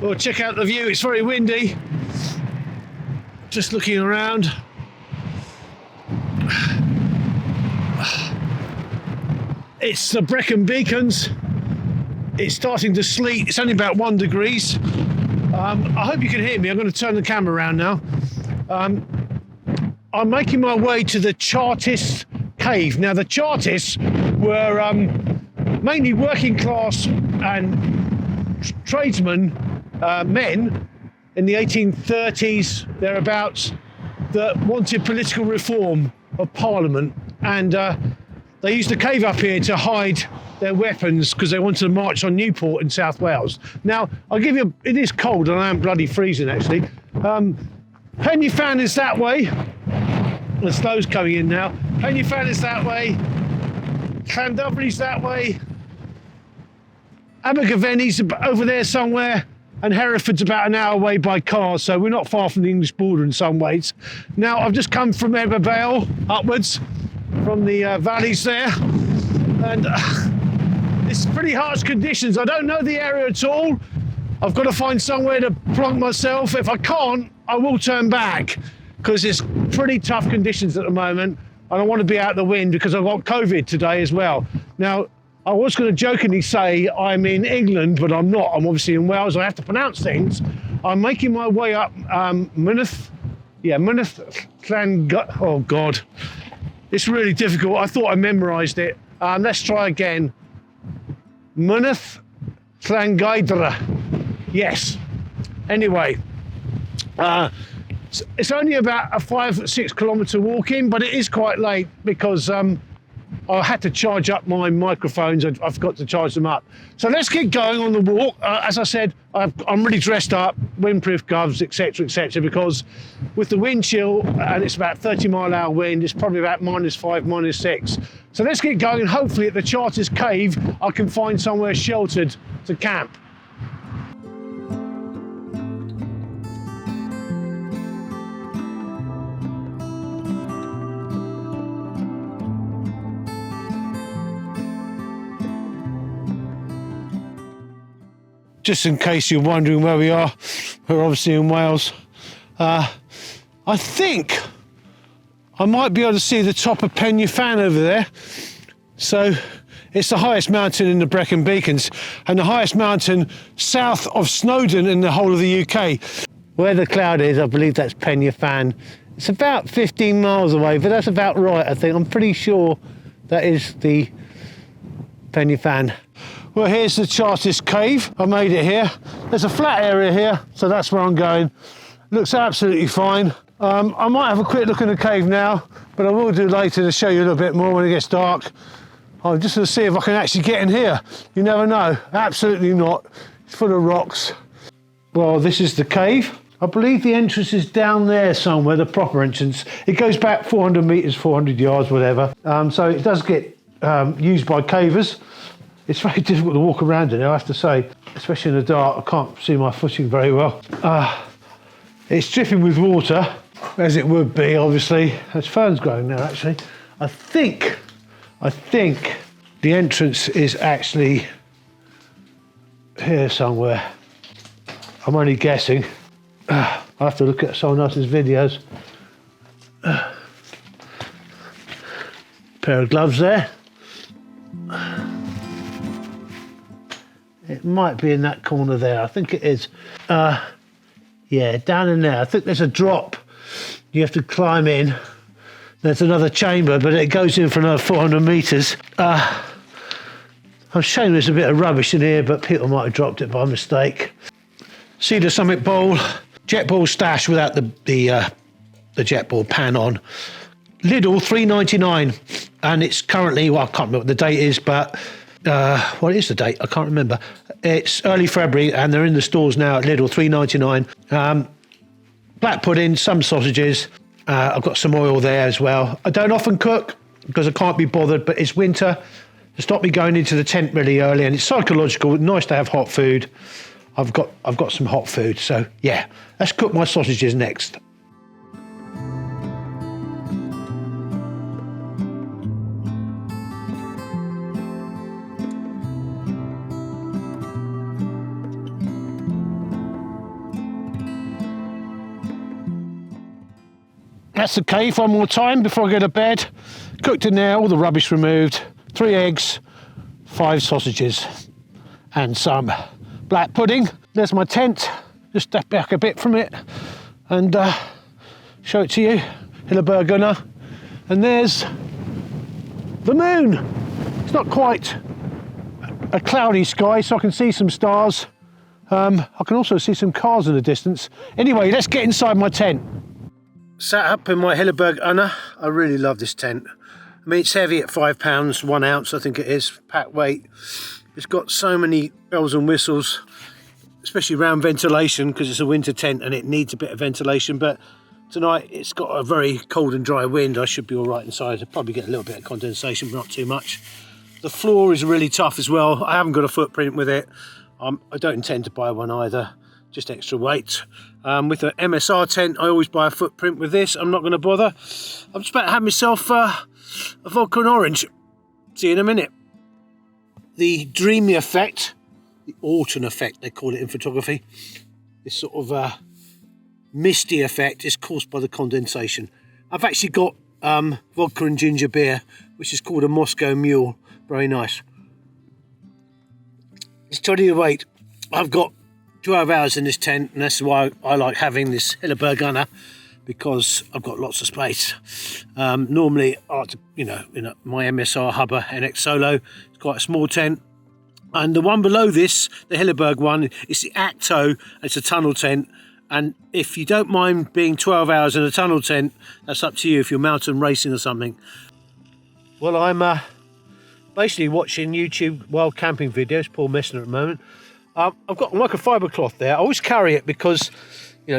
Well, check out the view, it's very windy. Just looking around. It's the Brecon beacons. It's starting to sleet, it's only about 1 degrees. I hope you can hear me, I'm going to turn the camera around now. I'm making my way to the Chartist cave. Now the Chartists were mainly working class and tradesmen, men in the 1830s, thereabouts, that wanted political reform of Parliament, and they used the cave up here to hide their weapons because they wanted to march on Newport in South Wales. Now, I'll give you, it is cold and I am bloody freezing actually. Penyfan is that way. The snow's coming in now. Penyfan is that way. Llandudbrey's that way. Abergavenny's over there somewhere. And Hereford's about an hour away by car, so we're not far from the English border in some ways. Now, I've just come from Ebervale upwards, from the valleys there. And it's pretty harsh conditions. I don't know the area at all. I've got to find somewhere to plonk myself. If I can't, I will turn back because it's pretty tough conditions at the moment. And I want to be out of the wind because I've got COVID today as well. Now, I was going to jokingly say I'm in England, but I'm not. I'm obviously in Wales. I have to pronounce things. I'm making my way up Mynydd Llangydd. Oh, God. It's really difficult. I thought I memorised it. Let's try again. Mynydd Llangydd. Yes. Anyway, it's only about a 5-6 kilometre walk in, but it is quite late because I had to charge up my microphones. I forgot to charge them up. So let's keep going on the walk. As I said, I'm really dressed up, windproof gloves, etc., because with the wind chill, and it's about 30-mile-an-hour wind, it's probably about -5, -6. So let's get going. Hopefully at the Chartist cave, I can find somewhere sheltered to camp. Just in case you're wondering where we are, we're obviously in Wales. I think I might be able to see the top of Penyfan over there. So it's the highest mountain in the Brecon Beacons and the highest mountain south of Snowdon in the whole of the UK. Where the cloud is, I believe that's Penyfan. It's about 15 miles away, but that's about right, I think. I'm pretty sure that is the Penyfan. Well, here's the Chartist cave. I made it here. There's a flat area here, so that's where I'm going. Looks absolutely fine. I might have a quick look in the cave now, but I will do later to show you a little bit more when it gets dark. I'm just going to see if I can actually get in here. You never know. Absolutely not. It's full of rocks. Well, this is the cave. I believe the entrance is down there somewhere, the proper entrance. It goes back 400 metres, 400 yards, whatever. So it does get used by cavers. It's very difficult to walk around in, I have to say, especially in the dark. I can't see my footing very well. It's dripping with water, as it would be, obviously. There's ferns growing now, actually. I think the entrance is actually here somewhere. I'm only guessing. I'll have to look at someone else's videos. Pair of gloves there. It might be in that corner there. I think it is. Yeah, down in there. I think there's a drop. You have to climb in. There's another chamber, but it goes in for another 400 metres. I'm showing there's a bit of rubbish in here, but people might have dropped it by mistake. Cedar Summit bowl, jet ball stash without the jet ball pan on. Lidl $3.99, and it's currently, well, I can't remember what the date is, but what is the date? I can't remember. It's early February, and they're in the stores now at Lidl, $3.99. Black pudding, some sausages. I've got some oil there as well. I don't often cook because I can't be bothered, but it's winter. To stop me going into the tent really early, and it's psychological. Nice to have hot food. I've got some hot food, so yeah. Let's cook my sausages next. That's the cave one more time before I go to bed. Cooked in there, all the rubbish removed. 3 eggs, 5 sausages, and some black pudding. There's my tent. Just step back a bit from it and show it to you. Hillebergunner. And there's the moon. It's not quite a cloudy sky, so I can see some stars. I can also see some cars in the distance. Anyway, let's get inside my tent. Sat up in my Hillebergunner. I really love this tent. I mean, it's heavy at £5, 1 ounce, I think it is, pack weight. It's got so many bells and whistles, especially around ventilation, because it's a winter tent and it needs a bit of ventilation. But tonight it's got a very cold and dry wind. I should be all right inside. I'll probably get a little bit of condensation, but not too much. The floor is really tough as well. I haven't got a footprint with it. I don't intend to buy one either, just extra weight. With an MSR tent, I always buy a footprint. With this, I'm not going to bother. I'm just about to have myself a vodka and orange. See you in a minute. The dreamy effect, the autumn effect, they call it in photography, this sort of misty effect is caused by the condensation. I've actually got vodka and ginger beer, which is called a Moscow Mule. Very nice. It's 20 I've got 12 hours in this tent, and that's why I like having this Hillebergunner, because I've got lots of space. Normally, I like to, my MSR Hubba NX Solo, it's quite a small tent. And the one below this, the Hilleberg one, is the Acto. It's a tunnel tent. And if you don't mind being 12 hours in a tunnel tent, that's up to you if you're mountain racing or something. Well, I'm basically watching YouTube wild camping videos, Paul Messner at the moment. I've got a microfiber cloth there. I always carry it because,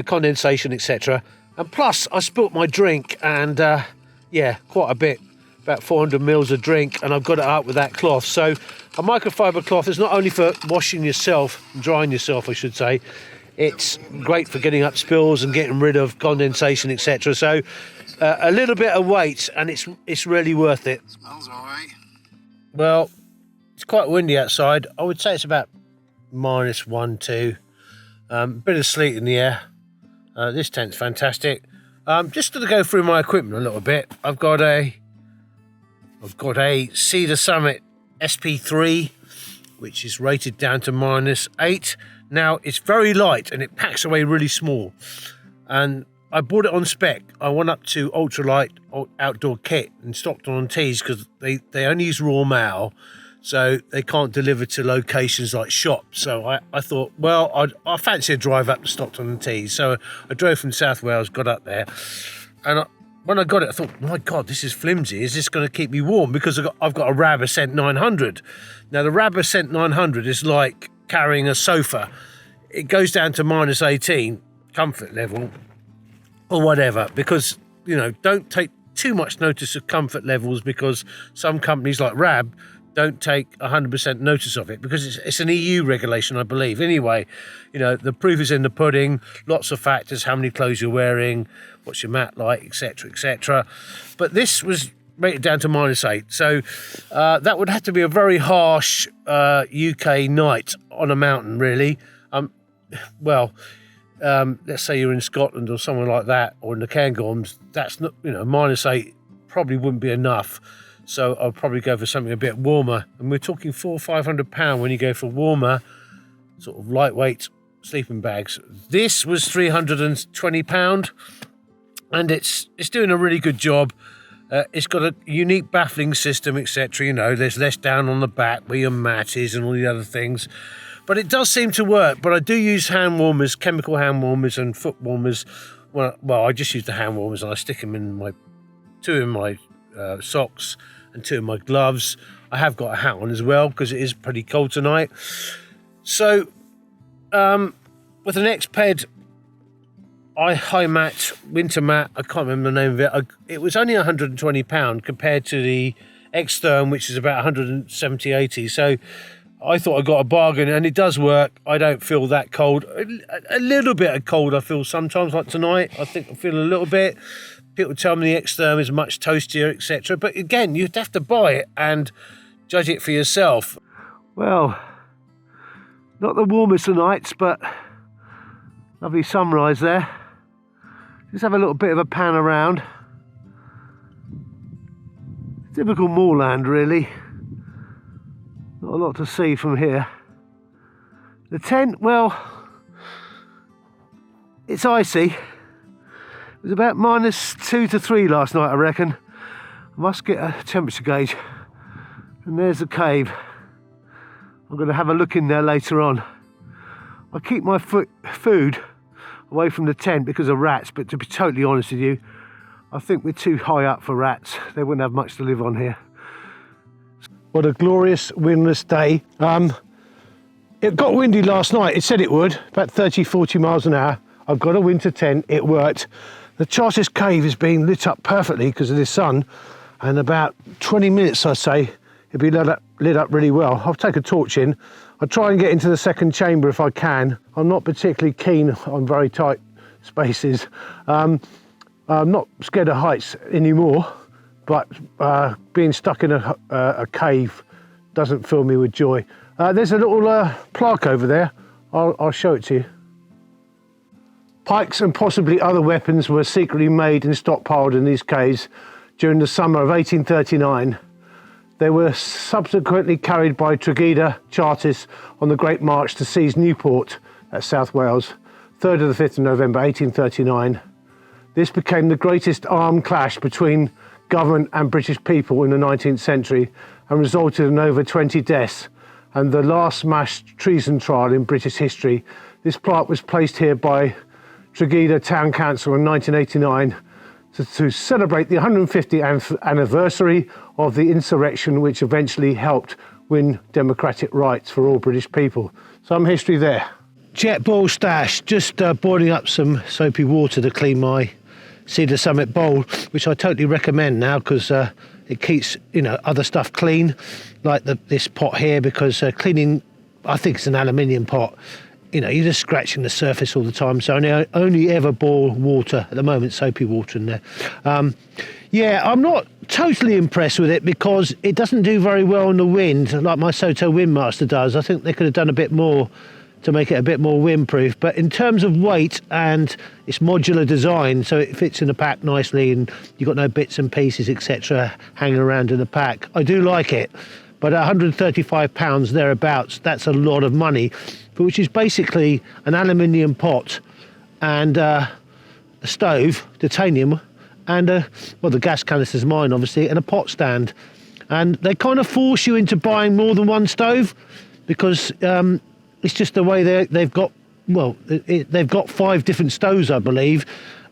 condensation, etc. And plus, I spilt my drink and, quite a bit, about 400 mils of drink, and I've got it out with that cloth. So a microfiber cloth is not only for washing yourself, drying yourself, I should say, it's great for getting up spills and getting rid of condensation, etc. So a little bit of weight, and it's really worth it. Smells all right. Well, it's quite windy outside. I would say it's about -1, 2. Bit of sleet in the air. This tent's fantastic. Just to go through my equipment a little bit. I've got a Cedar Summit SP3, which is rated down to -8. Now, it's very light and it packs away really small. And I bought it on spec. I went up to ultralight outdoor kit in Stockton-on-Tees because they only use raw mail, so they can't deliver to locations like shops. So I thought, well, I fancy a drive up to Stockton-on-Tees. So I drove from South Wales, got up there, and when I got it, I thought, my God, this is flimsy. Is this going to keep me warm? Because I've got a Rab Ascent 900. Now, the Rab Ascent 900 is like carrying a sofa. It goes down to -18 comfort level or whatever, because, don't take too much notice of comfort levels, because some companies like Rab don't take 100% notice of it, because it's an EU regulation, I believe. Anyway, the proof is in the pudding. Lots of factors: how many clothes you're wearing, what's your mat like, etc., etc. But this was rated down to -8, so that would have to be a very harsh UK night on a mountain, really. Let's say you're in Scotland or somewhere like that, or in the Cairngorms. That's not, -8 probably wouldn't be enough. So I'll probably go for something a bit warmer. And we're talking £400 or £500 when you go for warmer, sort of lightweight sleeping bags. This was £320, and it's doing a really good job. It's got a unique baffling system, etc. There's less down on the back where your mat is and all the other things. But it does seem to work. But I do use hand warmers, chemical hand warmers and foot warmers. Well, I just use the hand warmers, and I stick them in two in my socks and 2 in my gloves. I have got a hat on as well because it is pretty cold tonight. So with an X-Ped high mat, winter mat, I can't remember the name of it. It was only £120 compared to the X-Therm, which is about 170, 80. So I thought I got a bargain, and it does work. I don't feel that cold. A little bit of cold I feel sometimes, like tonight. I think I feel a little bit. People tell me the X-Therm is much toastier, etc. But again, you'd have to buy it and judge it for yourself. Well, not the warmest of nights, but lovely sunrise there. Just have a little bit of a pan around. Typical moorland, really. Not a lot to see from here. The tent, well, it's icy. It was about -2 to 3 last night, I reckon. I must get a temperature gauge. And there's the cave. I'm going to have a look in there later on. I keep my food away from the tent because of rats, but to be totally honest with you, I think we're too high up for rats. They wouldn't have much to live on here. What a glorious windless day. It got windy last night. It said it would, about 30, 40 miles an hour. I've got a winter tent. It worked. The Chartist cave is being lit up perfectly because of the sun. And about 20 minutes, I say, it'll be lit up really well. I'll take a torch in. I'll try and get into the second chamber if I can. I'm not particularly keen on very tight spaces. I'm not scared of heights anymore, but being stuck in a cave doesn't fill me with joy. There's a little plaque over there. I'll show it to you. Pikes and possibly other weapons were secretly made and stockpiled in these caves during the summer of 1839. They were subsequently carried by Tregear Chartists on the Great March to seize Newport, that's South Wales, 3rd to the 5th of November 1839. This became the greatest armed clash between government and British people in the 19th century and resulted in over 20 deaths and the last mass treason trial in British history. This plaque was placed here by Tregear Town Council in 1989 to celebrate the 150th anniversary of the insurrection, which eventually helped win democratic rights for all British people. Some history there. Jet bowl stash, just boiling up some soapy water to clean my Cedar Summit bowl, which I totally recommend now because it keeps, you know, other stuff clean, like this pot here, because cleaning, I think it's an aluminium pot, you know, you're just scratching the surface all the time. So I only ever boil water at the moment, soapy water in there. Yeah, I'm not totally impressed with it because it doesn't do very well in the wind, like my Soto Windmaster does. I think they could have done a bit more to make it a bit more windproof. But in terms of weight and its modular design, so it fits in the pack nicely and you've got no bits and pieces, etc. hanging around in the pack, I do like it. But £135 thereabouts, that's a lot of money, which is basically an aluminium pot and a stove, titanium, and well, the gas canister's mine obviously, and a pot stand. And they kind of force you into buying more than one stove because it's just the way they've got, well, they've got 5 different stoves, I believe,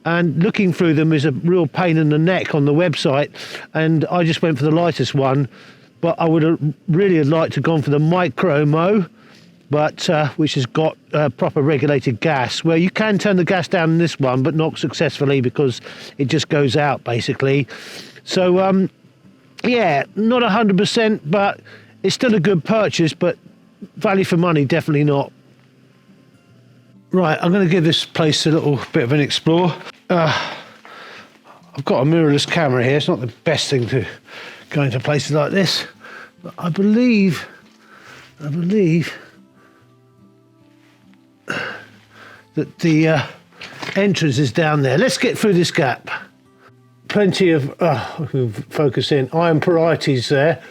and looking through them is a real pain in the neck on the website. And I just went for the lightest one, but I would have really liked to have gone for the Micro Mo, but which has got proper regulated gas, where you can turn the gas down in this one, but not successfully because it just goes out basically. So yeah, not 100%, but it's still a good purchase, but value for money, definitely not. Right, I'm going to give this place a little bit of an explore. I've got a mirrorless camera here. It's not the best thing to go into places like this, but I believe that the entrance is down there. Let's get through this gap. Plenty of focus in iron parietes there.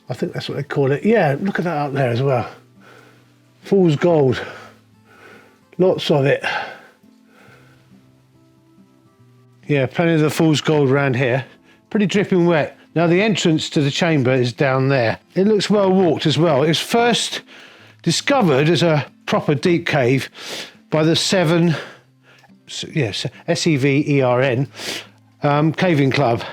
I think that's what they call it. Yeah, look at that up there as well. Fool's gold. Lots of it. Yeah, plenty of the fool's gold around here. Pretty dripping wet. Now the entrance to the chamber is down there. It looks well walked as well. It was first discovered as a proper deep cave by the SEVERN caving club.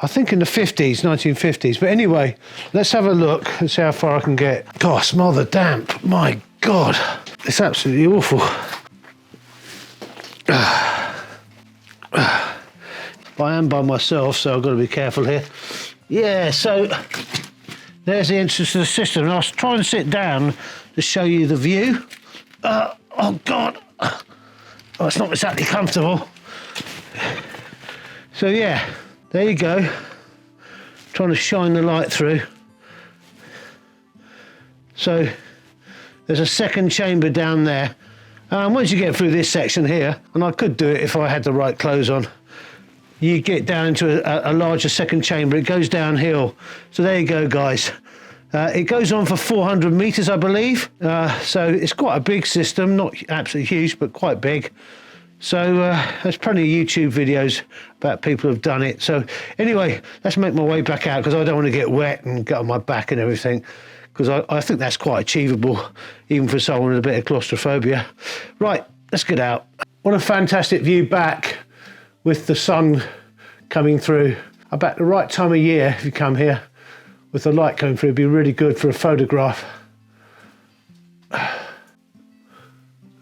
I think in the 50s, 1950s. But anyway, let's have a look and see how far I can get. God, smell the damp. My God, it's absolutely awful. But I am by myself, so I've got to be careful here. Yeah, so there's the entrance to the cistern. I'll try and sit down to show you the view. Oh God, oh, it's not exactly comfortable. So yeah, there you go. Trying to shine the light through. So there's a second chamber down there. Once you get through this section here, and I could do it if I had the right clothes on, you get down into a larger second chamber. It goes downhill. So there you go, guys. It goes on for 400 meters, I believe. So it's quite a big system, not absolutely huge, but quite big. So there's plenty of YouTube videos about people who've done it. So anyway, let's make my way back out, because I don't want to get wet and get on my back and everything, because I think that's quite achievable, even for someone with a bit of claustrophobia. Right, let's get out. What a fantastic view back with the sun coming through. About the right time of year, if you come here, with the light coming through, it'd be really good for a photograph.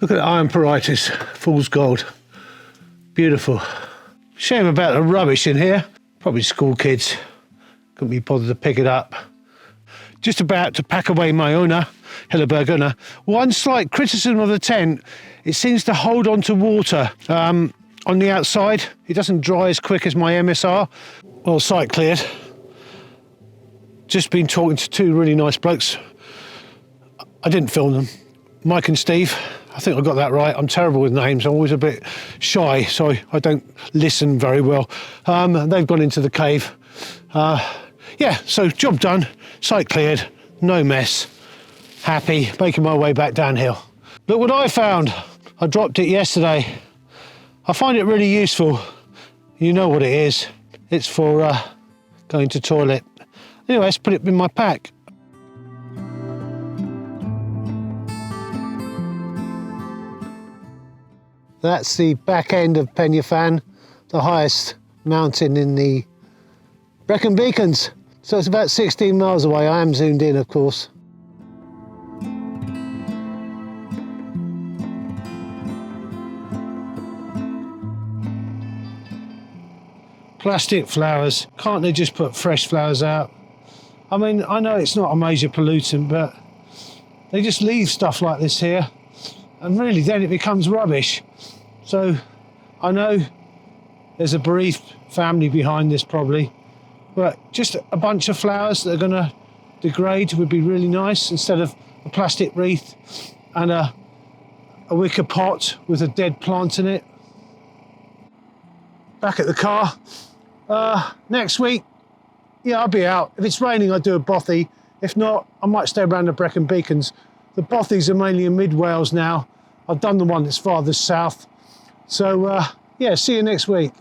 Look at the iron porites, fool's gold. Beautiful. Shame about the rubbish in here. Probably school kids. Couldn't be bothered to pick it up. Just about to pack away my Una, Helleberg Una. One slight criticism of the tent, it seems to hold on to water on the outside. It doesn't dry as quick as my MSR. Well, site cleared. Just been talking to two really nice blokes. I didn't film them. Mike and Steve. I think I got that right. I'm terrible with names. I'm always a bit shy, so I don't listen very well. They've gone into the cave. Yeah, so job done. Site cleared. No mess. Happy. Making my way back downhill. Look what I found. I dropped it yesterday. I find it really useful. You know what it is. It's for going to toilet. Anyway, let's put it in my pack. That's the back end of Penyafan, the highest mountain in the Brecon Beacons. So it's about 16 miles away. I am zoomed in, of course. Plastic flowers. Can't they just put fresh flowers out? I mean, I know it's not a major pollutant, but they just leave stuff like this here, and really then it becomes rubbish. So I know there's a bereaved family behind this probably, but just a bunch of flowers that are going to degrade would be really nice, instead of a plastic wreath and a wicker pot with a dead plant in it. Back at the car. Next week, yeah, I'll be out. If it's raining, I'll do a bothy. If not, I might stay around the Brecon Beacons. The bothies are mainly in mid Wales now. I've done the one that's farthest south. So, yeah, see you next week.